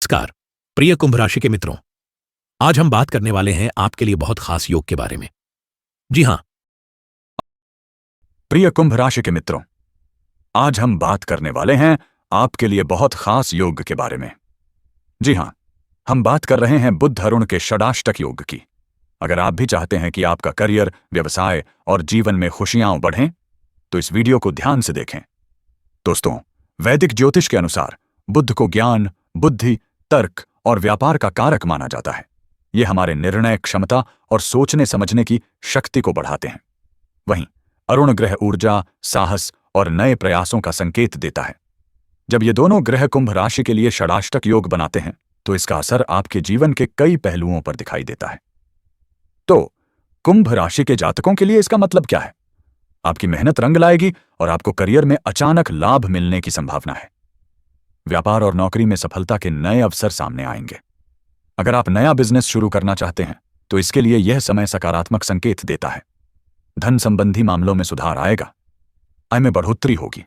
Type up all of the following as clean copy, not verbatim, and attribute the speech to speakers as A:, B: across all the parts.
A: नमस्कार प्रिय कुंभ राशि के मित्रों। आज हम बात करने वाले हैं आपके लिए बहुत खास योग के बारे में। जी हां,
B: प्रिय कुंभ राशि के मित्रों, आज हम बात करने वाले हैं आपके लिए बहुत खास योग के बारे में। जी हां, हम बात कर रहे हैं बुध अरुण के षडाष्टक योग की। अगर आप भी चाहते हैं कि आपका करियर, व्यवसाय और जीवन में खुशियां बढ़ें, तो इस वीडियो को ध्यान से देखें। दोस्तों, वैदिक ज्योतिष के अनुसार बुध को ज्ञान, बुद्धि, तर्क और व्यापार का कारक माना जाता है। ये हमारे निर्णय क्षमता और सोचने समझने की शक्ति को बढ़ाते हैं। वहीं अरुण ग्रह ऊर्जा, साहस और नए प्रयासों का संकेत देता है। जब ये दोनों ग्रह कुंभ राशि के लिए षडाष्टक योग बनाते हैं, तो इसका असर आपके जीवन के कई पहलुओं पर दिखाई देता है। तो कुंभ राशि के जातकों के लिए इसका मतलब क्या है? आपकी मेहनत रंग लाएगी और आपको करियर में अचानक लाभ मिलने की संभावना है। व्यापार और नौकरी में सफलता के नए अवसर सामने आएंगे। अगर आप नया बिजनेस शुरू करना चाहते हैं, तो इसके लिए यह समय सकारात्मक संकेत देता है। धन संबंधी मामलों में सुधार आएगा, आय में बढ़ोतरी होगी।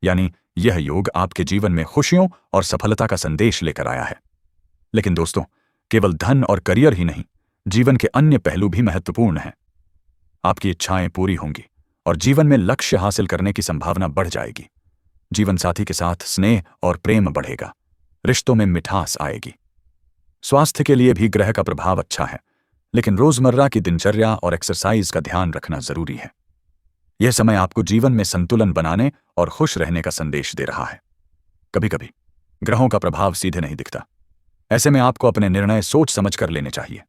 B: यानी यह योग आपके जीवन में खुशियों और सफलता का संदेश लेकर आया है। लेकिन दोस्तों, केवल धन और करियर ही नहीं, जीवन के अन्य पहलू भी महत्वपूर्ण हैं। आपकी इच्छाएं पूरी होंगी और जीवन में लक्ष्य हासिल करने की संभावना बढ़ जाएगी। जीवन साथी के साथ स्नेह और प्रेम बढ़ेगा, रिश्तों में मिठास आएगी। स्वास्थ्य के लिए भी ग्रह का प्रभाव अच्छा है, लेकिन रोजमर्रा की दिनचर्या और एक्सरसाइज का ध्यान रखना जरूरी है। यह समय आपको जीवन में संतुलन बनाने और खुश रहने का संदेश दे रहा है। कभी कभी ग्रहों का प्रभाव सीधे नहीं दिखता। ऐसे में आपको अपने निर्णय सोच समझ कर लेने चाहिए।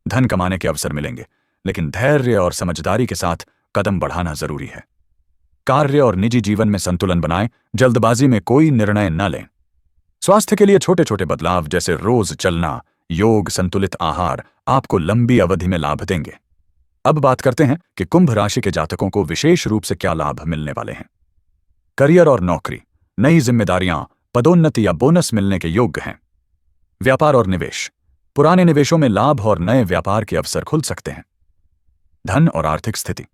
B: धन कमाने के अवसर मिलेंगे, लेकिन धैर्य और समझदारी के साथ कदम बढ़ाना जरूरी है। कार्य और निजी जीवन में संतुलन बनाएं, जल्दबाजी में कोई निर्णय न लें। स्वास्थ्य के लिए छोटे छोटे बदलाव जैसे रोज चलना, योग, संतुलित आहार आपको लंबी अवधि में लाभ देंगे। अब बात करते हैं कि कुंभ राशि के जातकों को विशेष रूप से क्या लाभ मिलने वाले हैं। करियर और नौकरी, नई जिम्मेदारियां, पदोन्नति या बोनस मिलने के योग्य हैं। व्यापार और निवेश, पुराने निवेशों में लाभ और नए व्यापार के अवसर खुल सकते हैं। धन और आर्थिक स्थिति,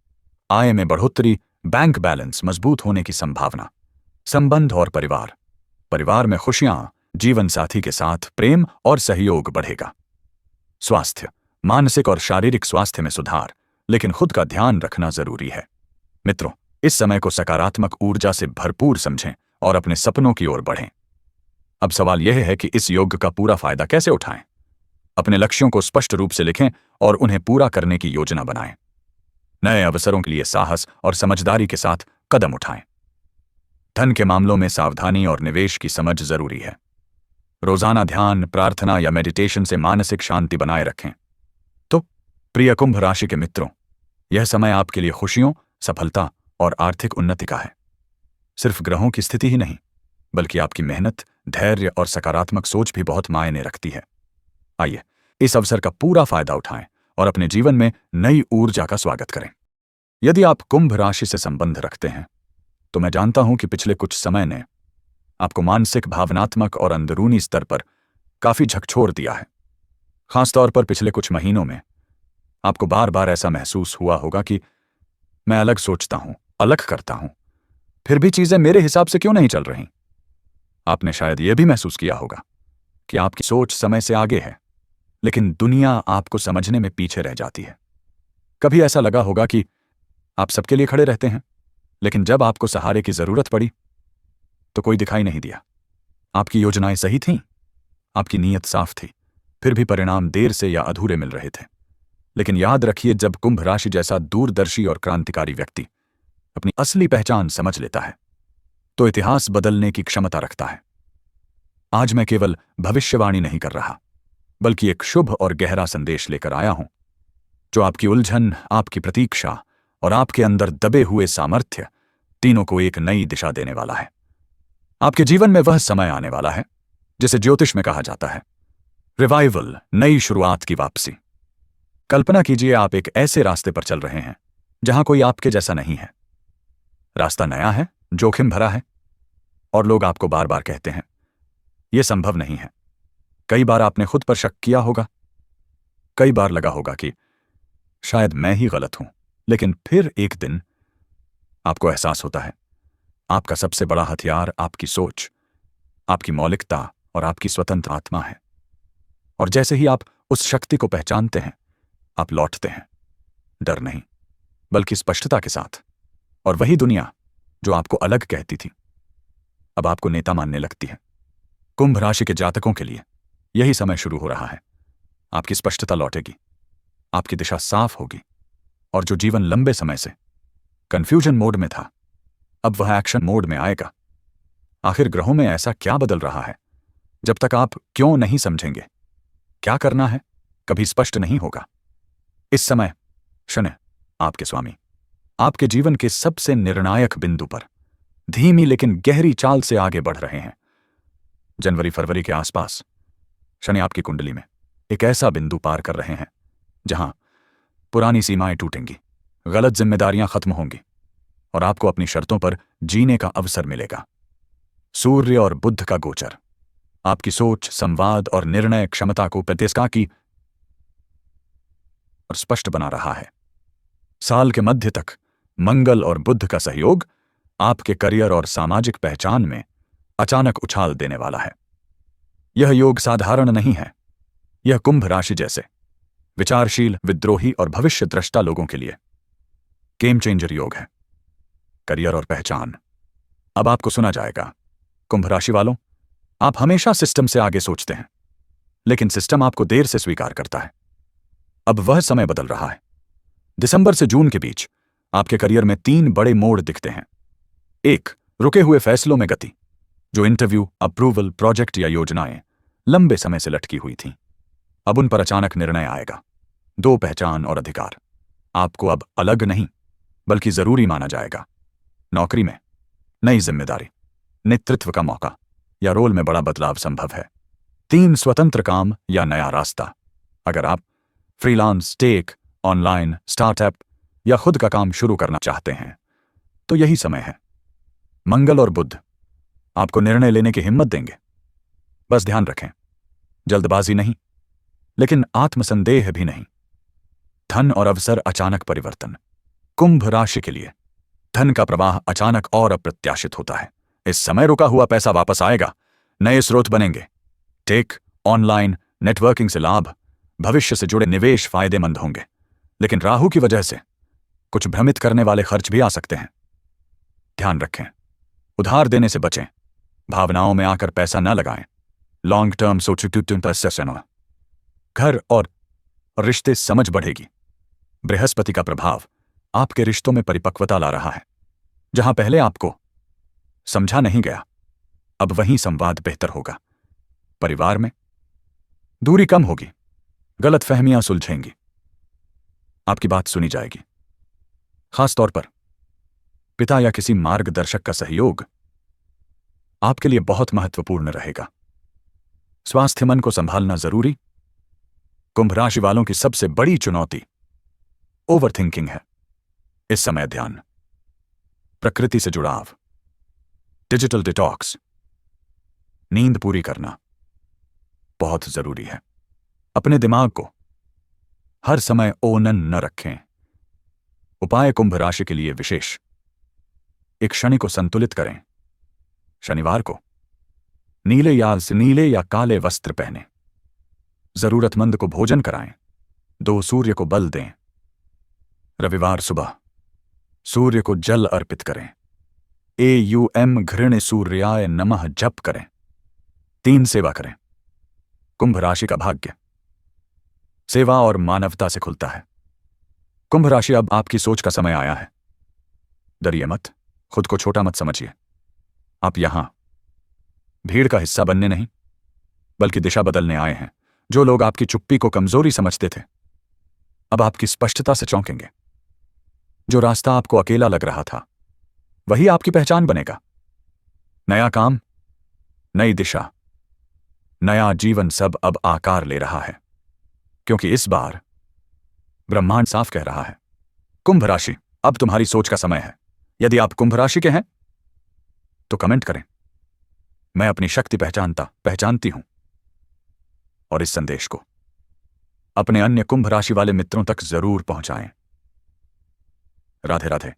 B: आय में बढ़ोतरी, बैंक बैलेंस मजबूत होने की संभावना। संबंध और परिवार, परिवार में खुशियां, जीवन साथी के साथ प्रेम और सहयोग बढ़ेगा। स्वास्थ्य, मानसिक और शारीरिक स्वास्थ्य में सुधार, लेकिन खुद का ध्यान रखना जरूरी है। मित्रों, इस समय को सकारात्मक ऊर्जा से भरपूर समझें और अपने सपनों की ओर बढ़ें। अब सवाल यह है कि इस योग का पूरा फायदा कैसे उठाएं। अपने लक्ष्यों को स्पष्ट रूप से लिखें और उन्हें पूरा करने की योजना बनाएं। नए अवसरों के लिए साहस और समझदारी के साथ कदम उठाएं। धन के मामलों में सावधानी और निवेश की समझ जरूरी है। रोजाना ध्यान, प्रार्थना या मेडिटेशन से मानसिक शांति बनाए रखें। तो प्रिय कुंभ राशि के मित्रों, यह समय आपके लिए खुशियों, सफलता और आर्थिक उन्नति का है। सिर्फ ग्रहों की स्थिति ही नहीं, बल्कि आपकी मेहनत, धैर्य और सकारात्मक सोच भी बहुत मायने रखती है। आइए इस अवसर का पूरा फायदा उठाएं और अपने जीवन में नई ऊर्जा का स्वागत करें। यदि आप कुंभ राशि से संबंध रखते हैं, तो मैं जानता हूं कि पिछले कुछ समय ने आपको मानसिक, भावनात्मक और अंदरूनी स्तर पर काफी झकझोर दिया है। खासतौर पर पिछले कुछ महीनों में आपको बार बार ऐसा महसूस हुआ होगा कि मैं अलग सोचता हूं, अलग करता हूं, फिर भी चीजें मेरे हिसाब से क्यों नहीं चल रही। आपने शायद यह भी महसूस किया होगा कि आपकी सोच समय से आगे है, लेकिन दुनिया आपको समझने में पीछे रह जाती है। कभी ऐसा लगा होगा कि आप सबके लिए खड़े रहते हैं, लेकिन जब आपको सहारे की जरूरत पड़ी तो कोई दिखाई नहीं दिया। आपकी योजनाएं सही थीं, आपकी नीयत साफ थी, फिर भी परिणाम देर से या अधूरे मिल रहे थे। लेकिन याद रखिए, जब कुंभ राशि जैसा दूरदर्शी और क्रांतिकारी व्यक्ति अपनी असली पहचान समझ लेता है, तो इतिहास बदलने की क्षमता रखता है। आज मैं केवल भविष्यवाणी नहीं कर रहा, बल्कि एक शुभ और गहरा संदेश लेकर आया हूं, जो आपकी उलझन, आपकी प्रतीक्षा और आपके अंदर दबे हुए सामर्थ्य, तीनों को एक नई दिशा देने वाला है। आपके जीवन में वह समय आने वाला है जिसे ज्योतिष में कहा जाता है रिवाइवल, नई शुरुआत की वापसी। कल्पना कीजिए, आप एक ऐसे रास्ते पर चल रहे हैं जहां कोई आपके जैसा नहीं है। रास्ता नया है, जोखिम भरा है, और लोग आपको बार बार कहते हैं यह संभव नहीं है। कई बार आपने खुद पर शक किया होगा, कई बार लगा होगा कि शायद मैं ही गलत हूं। लेकिन फिर एक दिन आपको एहसास होता है, आपका सबसे बड़ा हथियार आपकी सोच, आपकी मौलिकता और आपकी स्वतंत्र आत्मा है। और जैसे ही आप उस शक्ति को पहचानते हैं, आप लौटते हैं, डर नहीं बल्कि स्पष्टता के साथ। और वही दुनिया जो आपको अलग कहती थी, अब आपको नेता मानने लगती है। कुंभ राशि के जातकों के लिए यही समय शुरू हो रहा है। आपकी स्पष्टता लौटेगी, आपकी दिशा साफ होगी, और जो जीवन लंबे समय से कंफ्यूजन मोड में था, अब वह एक्शन मोड में आएगा। आखिर ग्रहों में ऐसा क्या बदल रहा है? जब तक आप क्यों नहीं समझेंगे क्या करना है, कभी स्पष्ट नहीं होगा। इस समय शनि, आपके स्वामी, आपके जीवन के सबसे निर्णायक बिंदु पर धीमी लेकिन गहरी चाल से आगे बढ़ रहे हैं। जनवरी फरवरी के आसपास शनि आपकी कुंडली में एक ऐसा बिंदु पार कर रहे हैं जहां पुरानी सीमाएं टूटेंगी, गलत जिम्मेदारियां खत्म होंगी और आपको अपनी शर्तों पर जीने का अवसर मिलेगा। सूर्य और बुध का गोचर आपकी सोच, संवाद और निर्णय क्षमता को प्रतिष्ठा और स्पष्ट बना रहा है। साल के मध्य तक मंगल और बुध का सहयोग आपके करियर और सामाजिक पहचान में अचानक उछाल देने वाला है। यह योग साधारण नहीं है। यह कुंभ राशि जैसे विचारशील, विद्रोही और भविष्य दृष्टा लोगों के लिए गेम चेंजर योग है। करियर और पहचान, अब आपको सुना जाएगा। कुंभ राशि वालों, आप हमेशा सिस्टम से आगे सोचते हैं, लेकिन सिस्टम आपको देर से स्वीकार करता है। अब वह समय बदल रहा है। दिसंबर से जून के बीच आपके करियर में 3 बड़े मोड़ दिखते हैं। 1, रुके हुए फैसलों में गति, जो इंटरव्यू, अप्रूवल, प्रोजेक्ट या योजनाएं लंबे समय से लटकी हुई थीं, अब उन पर अचानक निर्णय आएगा। 2, पहचान और अधिकार, आपको अब अलग नहीं बल्कि जरूरी माना जाएगा। नौकरी में नई जिम्मेदारी, नेतृत्व का मौका या रोल में बड़ा बदलाव संभव है। 3, स्वतंत्र काम या नया रास्ता, अगर आप फ्रीलांस, टेक, ऑनलाइन, स्टार्टअप या खुद का काम शुरू करना चाहते हैं तो यही समय है। मंगल और बुध आपको निर्णय लेने की हिम्मत देंगे। बस ध्यान रखें, जल्दबाजी नहीं, लेकिन आत्मसंदेह भी नहीं। धन और अवसर अचानक परिवर्तन, कुंभ राशि के लिए धन का प्रवाह अचानक और अप्रत्याशित होता है। इस समय रुका हुआ पैसा वापस आएगा, नए स्रोत बनेंगे। टेक, ऑनलाइन, नेटवर्किंग से लाभ, भविष्य से जुड़े निवेश फायदेमंद होंगे। लेकिन राहु की वजह से कुछ भ्रमित करने वाले खर्च भी आ सकते हैं। ध्यान रखें, उधार देने से बचें, भावनाओं में आकर पैसा न लगाएं। लॉन्ग टर्म सोच। घर और रिश्ते समझ बढ़ेगी। बृहस्पति का प्रभाव आपके रिश्तों में परिपक्वता ला रहा है। जहां पहले आपको समझा नहीं गया, अब वहीं संवाद बेहतर होगा। परिवार में दूरी कम होगी, गलतफहमियां सुलझेंगी, आपकी बात सुनी जाएगी। खासतौर पर पिता या किसी मार्गदर्शक का सहयोग आपके लिए बहुत महत्वपूर्ण रहेगा। स्वास्थ्य, मन को संभालना जरूरी। कुंभ राशि वालों की सबसे बड़ी चुनौती ओवरथिंकिंग है। इस समय ध्यान, प्रकृति से जुड़ाव, डिजिटल डिटॉक्स, नींद पूरी करना बहुत जरूरी है। अपने दिमाग को हर समय ओनन न रखें। उपाय कुंभ राशि के लिए विशेष, एक शनि को संतुलित करें। शनिवार को नीले या काले वस्त्र पहने, जरूरतमंद को भोजन कराएं। 2, सूर्य को बल दें। रविवार सुबह सूर्य को जल अर्पित करें। AUM घृण सूर्याय नमः जप करें। 3, सेवा करें। कुंभ राशि का भाग्य सेवा और मानवता से खुलता है। कुंभ राशि, अब आपकी सोच का समय आया है। डरिए मत, खुद को छोटा मत समझिए। आप यहां भीड़ का हिस्सा बनने नहीं बल्कि दिशा बदलने आए हैं। जो लोग आपकी चुप्पी को कमजोरी समझते थे, अब आपकी स्पष्टता से चौंकेंगे। जो रास्ता आपको अकेला लग रहा था, वही आपकी पहचान बनेगा। नया काम, नई दिशा, नया जीवन, सब अब आकार ले रहा है, क्योंकि इस बार ब्रह्मांड साफ कह रहा है, कुंभ राशि, अब तुम्हारी सोच का समय है। यदि आप कुंभ राशि के हैं तो कमेंट करें, मैं अपनी शक्ति पहचानती हूं। और इस संदेश को अपने अन्य कुंभ राशि वाले मित्रों तक जरूर पहुंचाएं। राधे राधे।